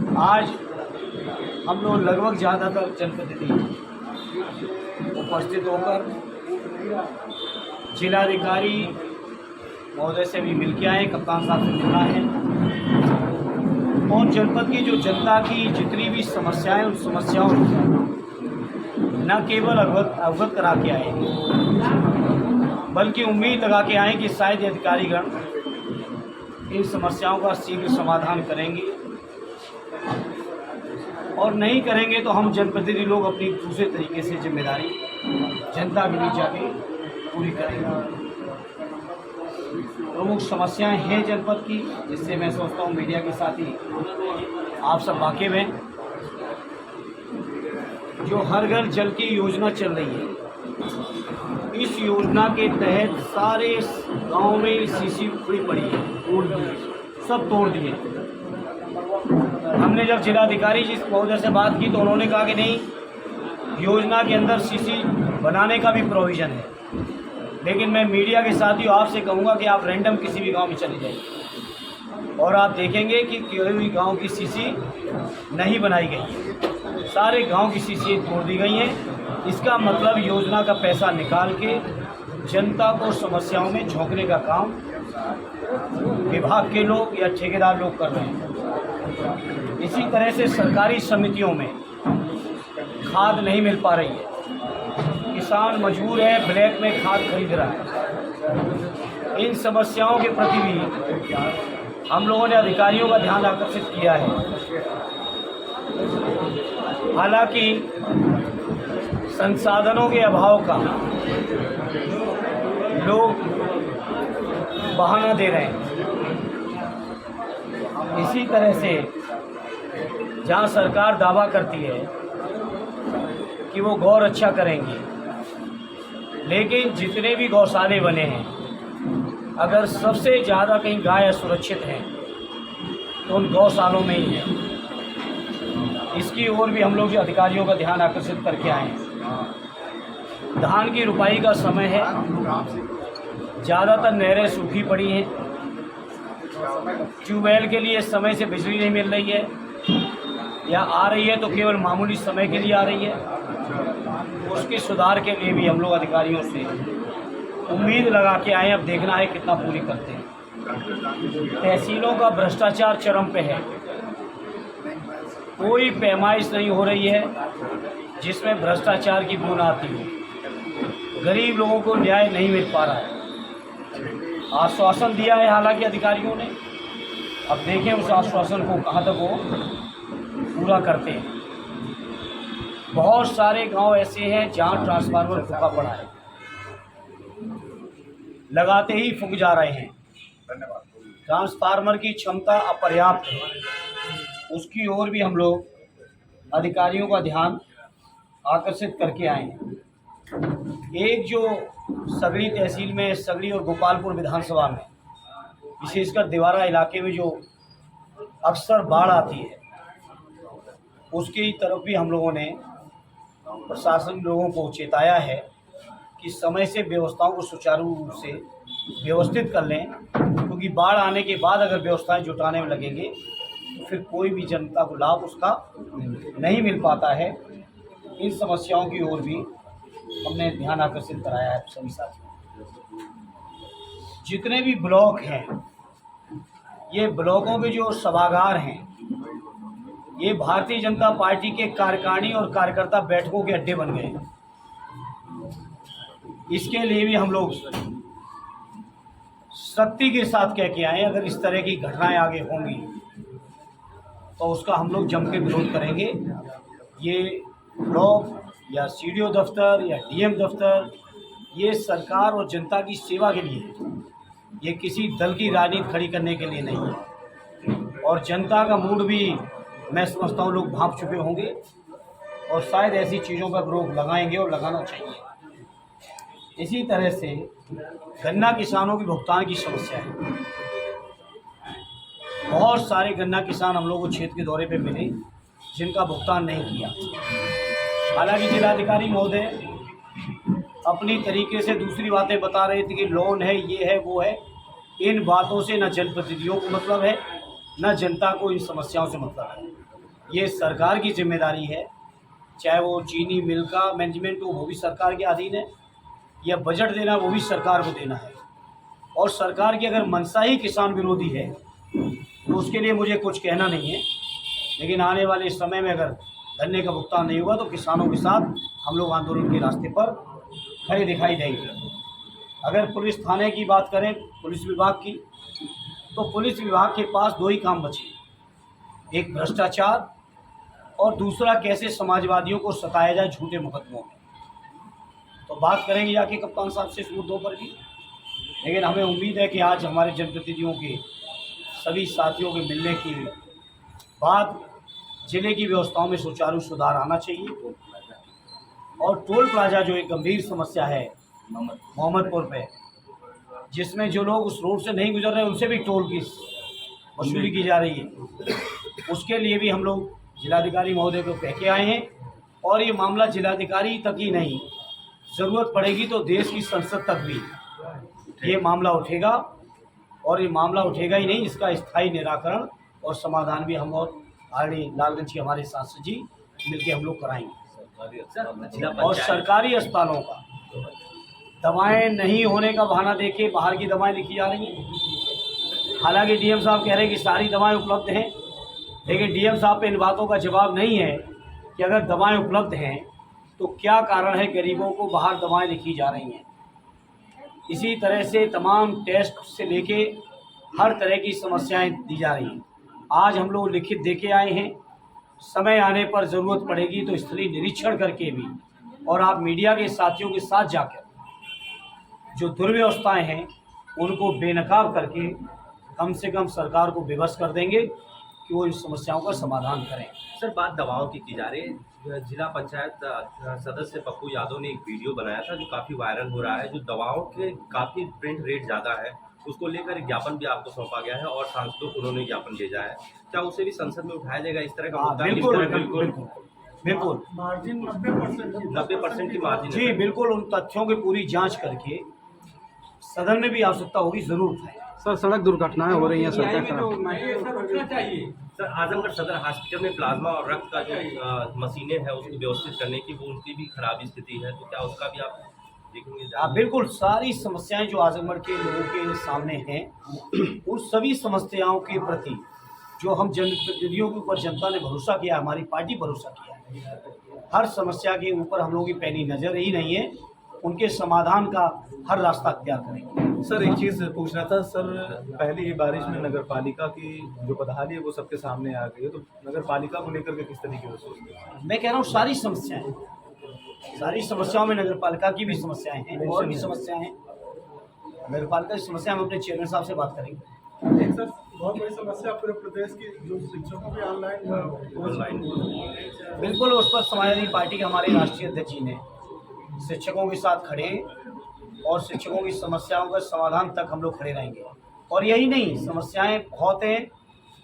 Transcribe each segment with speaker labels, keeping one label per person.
Speaker 1: आज हम लोग लगभग ज़्यादातर जनप्रतिनिधि उपस्थित होकर जिलाधिकारी महोदय से भी मिल के आए, कप्तान साहब से मिलना है और जनपद की जो जनता की जितनी भी समस्याएं, उन समस्याओं न केवल अवगत करा के आए, बल्कि उम्मीद लगा के आए कि शायद अधिकारीगण इन समस्याओं का शीघ्र समाधान करेंगे और नहीं करेंगे तो हम जनप्रतिनिधि लोग अपनी दूसरे तरीके से जिम्मेदारी जनता के बीच जाके पूरी करेंगे। प्रमुख समस्याएं हैं जनपद की, जिससे मैं सोचता हूँ मीडिया के साथ ही आप सब वाकिफ हैं। जो हर घर जल की योजना चल रही है, इस योजना के तहत सारे गांव में सीसी पड़ी है, सब तोड़ दिए। हमने जब जिलाधिकारी जी महोदय से बात की तो उन्होंने कहा कि नहीं, योजना के अंदर सीसी बनाने का भी प्रोविज़न है, लेकिन मैं मीडिया के साथियों आपसे कहूँगा कि आप रैंडम किसी भी गांव में चले जाइए और आप देखेंगे कि कोई भी गांव की सीसी नहीं बनाई गई है, सारे गांव की सीसी तोड़ दी गई हैं। इसका मतलब योजना का पैसा निकाल के जनता को समस्याओं में झोंकने का काम विभाग के लोग या ठेकेदार लोग कर रहे हैं। इसी तरह से सरकारी समितियों में खाद नहीं मिल पा रही है, किसान मजबूर है, ब्लैक में खाद खरीद रहा है। इन समस्याओं के प्रति भी हम लोगों ने अधिकारियों का ध्यान आकर्षित किया है। हालांकि संसाधनों के अभाव का लोग बहाना दे रहे हैं। इसी तरह से जहां सरकार दावा करती है कि वो गौ रक्षा करेंगे, लेकिन जितने भी गौशाले बने हैं, अगर सबसे ज़्यादा कहीं गाय असुरक्षित हैं तो उन गौशालों में ही है। इसकी ओर भी हम लोग अधिकारियों का ध्यान आकर्षित करके आए हैं। धान की रुपाई का समय है, ज़्यादातर नहरें सूखी पड़ी हैं, ट्यूबवेल के लिए समय से बिजली नहीं मिल रही है, या आ रही है तो केवल मामूली समय के लिए आ रही है। उसके सुधार के लिए भी हम लोग अधिकारियों से उम्मीद लगा के आए, अब देखना है कितना पूरी करते हैं। तहसीलों का भ्रष्टाचार चरम पे है, कोई पैमाइश नहीं हो रही है जिसमें भ्रष्टाचार की बूंद आती हो। गरीब लोगों को न्याय नहीं मिल पा रहा है। आश्वासन दिया है हालांकि अधिकारियों ने, अब देखें उस आश्वासन को कहाँ तक वो पूरा करते हैं। बहुत सारे गांव ऐसे हैं जहां ट्रांसफार्मर फूका पड़ा है, लगाते ही फूक जा रहे हैं। ट्रांसफार्मर की क्षमता अपर्याप्त है, उसकी ओर भी हम लोग अधिकारियों का ध्यान आकर्षित करके आए हैं। एक जो सगड़ी तहसील में, सगड़ी और गोपालपुर विधानसभा में, विशेषकर दिवारा इलाके में जो अक्सर बाढ़ आती है, उसकी तरफ भी हम लोगों ने प्रशासन लोगों को चेताया है कि समय से व्यवस्थाओं को सुचारू रूप से व्यवस्थित कर लें, क्योंकि बाढ़ आने के बाद अगर व्यवस्थाएं जुटाने में लगेंगे तो फिर कोई भी जनता को लाभ उसका नहीं मिल पाता है। इन समस्याओं की ओर भी हमने ध्यान आकर्षित कराया है सभी साथियों। जितने भी ब्लॉक हैं, ये ब्लॉकों के जो सभागार हैं, ये भारतीय जनता पार्टी के कार्यकारिणी और कार्यकर्ता बैठकों के अड्डे बन गए हैं। इसके लिए भी हम लोग सख्ती के साथ कह के आए, अगर इस तरह की घटनाएं आगे होंगी तो उसका हम लोग जम के विरोध करेंगे। ये ब्लॉक या सीडीओ दफ्तर या डीएम दफ्तर, ये सरकार और जनता की सेवा के लिए है, ये किसी दल की राजनीति खड़ी करने के लिए नहीं है। और जनता का मूड भी मैं समझता हूँ लोग भांप चुके होंगे और शायद ऐसी चीज़ों पर रोक लगाएंगे और लगाना चाहिए। इसी तरह से गन्ना किसानों की भुगतान की समस्या है। बहुत सारे गन्ना किसान हम लोग को क्षेत्र के दौरे पे मिले जिनका भुगतान नहीं किया। हालांकि जिलाधिकारी महोदय अपनी तरीके से दूसरी बातें बता रहे थे कि लोन है, ये है, वो है। इन बातों से न जनप्रतिनिधियों को मतलब है, न जनता को इन समस्याओं से मतलब है। ये सरकार की जिम्मेदारी है, चाहे वो चीनी मिल का मैनेजमेंट हो वो भी सरकार के अधीन है, या बजट देना वो भी सरकार को देना है। और सरकार की अगर मंशा ही किसान विरोधी है तो उसके लिए मुझे कुछ कहना नहीं है, लेकिन आने वाले समय में अगर धरने का भुगतान नहीं हुआ तो किसानों के साथ हम लोग आंदोलन के रास्ते पर खड़े दिखाई देंगे। अगर पुलिस थाने की बात करें, पुलिस विभाग की, तो पुलिस विभाग के पास दो ही काम बचे, एक भ्रष्टाचार और दूसरा कैसे समाजवादियों को सताया जाए झूठे मुकदमों में। तो बात करेंगे जाके कप्तान साहब से इस मुद्दों पर भी, लेकिन हमें उम्मीद है कि आज हमारे जनप्रतिनिधियों के सभी साथियों के मिलने के बाद जिले की व्यवस्थाओं में सुचारू सुधार आना चाहिए। और टोल प्लाजा जो एक गंभीर समस्या है मोहम्मदपुर पे, जिसमें जो लोग उस रोड से नहीं गुजर रहे उनसे भी टोल की वसूली की जा रही है, उसके लिए भी हम लोग जिलाधिकारी महोदय को कह के आए हैं। और ये मामला जिलाधिकारी तक ही नहीं, ज़रूरत पड़ेगी तो देश की संसद तक भी ये मामला उठेगा। और ये मामला उठेगा ही नहीं, इसका स्थायी निराकरण और समाधान भी हम और आरडी लालगंज के हमारे सांसद जी मिलकर हम लोग कराएंगे। और सरकारी अस्पतालों का दवाएं नहीं होने का बहाना देके बाहर की दवाएं लिखी जा रही हैं। हालांकि डीएम साहब कह रहे हैं कि सारी दवाएं उपलब्ध हैं, लेकिन डीएम साहब पे इन बातों का जवाब नहीं है कि अगर दवाएं उपलब्ध हैं तो क्या कारण है गरीबों को बाहर दवाएं लिखी जा रही हैं। इसी तरह से तमाम टेस्ट से लेके हर तरह की समस्याएं दी जा रही हैं। आज हम लोग लिखित दे के आए हैं, समय आने पर ज़रूरत पड़ेगी तो स्थलीय निरीक्षण करके भी और आप मीडिया के साथियों के साथ जाकर जो दुर्व्यवस्थाएं हैं उनको बेनकाब करके कम से कम सरकार को विवश कर देंगे कि वो इन समस्याओं का समाधान करें।
Speaker 2: सर, बात दवाओं की जा रही है। जिला पंचायत सदस्य पप्पू यादव ने एक वीडियो बनाया था जो काफ़ी वायरल हो रहा है, जो दवाओं के काफ़ी प्रिंट रेट ज़्यादा है, उसको लेकर एक ज्ञापन भी आपको सौंपा गया है और सांसदों को उन्होंने ज्ञापन भेजा है। क्या उसे भी संसद में उठाया जाएगा इस तरह का मुद्दा?
Speaker 1: बिल्कुल
Speaker 3: मार्जिन 90%
Speaker 2: की मार्जिन
Speaker 1: जी, बिल्कुल उन तथ्यों की पूरी जांच करके सदन में भी आवश्यकता होगी ज़रूर उठाएं।
Speaker 4: सर, सड़क दुर्घटनाएं हो रही हैं सर,
Speaker 2: सर, आजमगढ़ सदर हॉस्पिटल में प्लाज्मा और रक्त का जो मशीनें हैं उसको व्यवस्थित करने की वो उनकी भी खराब स्थिति है, तो क्या उसका भी आप देखेंगे?
Speaker 1: बिल्कुल, सारी समस्याएं जो आजमगढ़ के लोगों के सामने हैं उन सभी समस्याओं के प्रति जो हम जनप्रतिनिधियों के ऊपर जनता ने भरोसा किया, हमारी पार्टी भरोसा किया है, हर समस्या के ऊपर हम लोगों की पैनी नज़र ही नहीं है, उनके समाधान का हर रास्ता अख्तियार करेंगे।
Speaker 3: सर, एक चीज़ पूछना था सर, पहले ही बारिश में नगर पालिका की जो बदहाली है वो सबके सामने आ गई है, तो नगर पालिका को लेकर के किस तरीके से सोचते हैं?
Speaker 1: मैं कह रहा हूँ सारी समस्याओं में नगर पालिका की भी समस्याएं हैं और भी समस्याएं हैं। नगर पालिका की समस्या हम अपने चेयरमैन साहब से बात करेंगे।
Speaker 3: एक सर, बहुत बड़ी समस्या पूरे प्रदेश की जो शिक्षकों की ऑनलाइन
Speaker 1: बिल्कुल, उस पर समाजवादी पार्टी के हमारे राष्ट्रीय अध्यक्ष जी ने शिक्षकों के साथ खड़े और शिक्षकों की समस्याओं का समाधान तक हम लोग खड़े रहेंगे। और यही नहीं, समस्याएं बहुत हैं,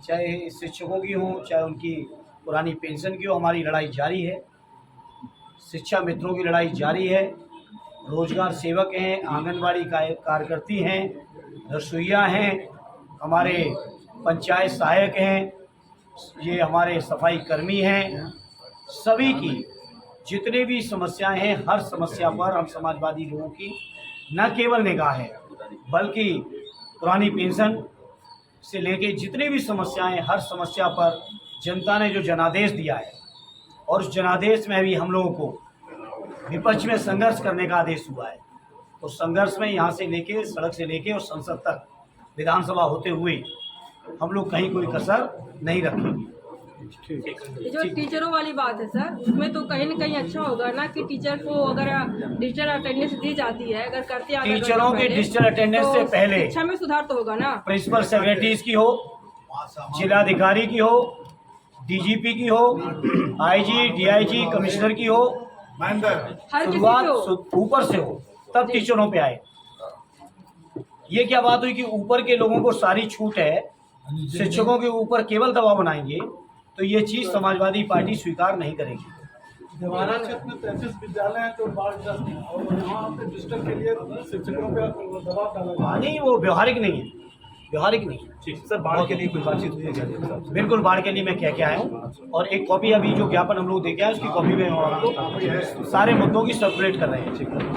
Speaker 1: चाहे शिक्षकों की हो चाहे उनकी पुरानी पेंशन की हो, हमारी लड़ाई जारी है। शिक्षा मित्रों की लड़ाई जारी है, रोजगार सेवक हैं, आंगनबाड़ी कार्यकर्ती हैं, रसोइया हैं, हमारे पंचायत सहायक हैं, ये हमारे सफाई कर्मी हैं, सभी की जितने भी समस्याएं हैं हर समस्या पर हम समाजवादी लोगों की न केवल निगाह है बल्कि पुरानी पेंशन से लेके जितनी भी समस्याएं, हर समस्या पर जनता ने जो जनादेश दिया है और उस जनादेश में भी हम लोगों को विपक्ष में संघर्ष करने का आदेश हुआ है, तो संघर्ष में यहाँ से लेके सड़क से लेके और संसद तक विधानसभा होते हुए हम लोग कहीं कोई कसर नहीं रखेंगे।
Speaker 5: ये जो टीचरों वाली बात है सर, उसमें तो कहीं न कहीं अच्छा होगा ना कि टीचर को अगर डिजिटल अटेंडेंस दी जाती है, अगर करते हैं
Speaker 1: टीचरों के डिजिटल अटेंडेंस से पहले
Speaker 5: शिक्षा में सुधार तो होगा ना।
Speaker 1: प्रिंसिपल सेक्रेटरीज की हो, जिलाधिकारी की हो, डीजीपी की हो, आईजी, डीआईजी, कमिश्नर की हो, शुरुआत ऊपर से हो तब टीचरों पे आए। ये क्या बात हुई कि ऊपर के लोगों को सारी छूट है, शिक्षकों के ऊपर केवल दबाव बनाएंगे, तो ये चीज़ समाजवादी पार्टी स्वीकार नहीं करेगी।
Speaker 3: जवाहर क्षेत्र में 33 विद्यालय हैं तो बाढ़ग्रस्त हैं और यहाँ पे डिजिटल के लिए शिक्षकों पर दबाव डाला
Speaker 1: नहीं, वो व्यवहारिक नहीं है। व्यवहारिक नहीं।
Speaker 2: ठीक
Speaker 3: सर बाढ़ के लिए कोई बातचीत हुई है क्या जी साहब से?
Speaker 1: बिल्कुल बाढ़ के लिए मैं कह के आया हूँ, और एक कॉपी अभी जो ज्ञापन हम लोग दे के आए उसकी कॉपी में हम आपको सारे मुद्दों की सर्कुलेट कर रहे हैं।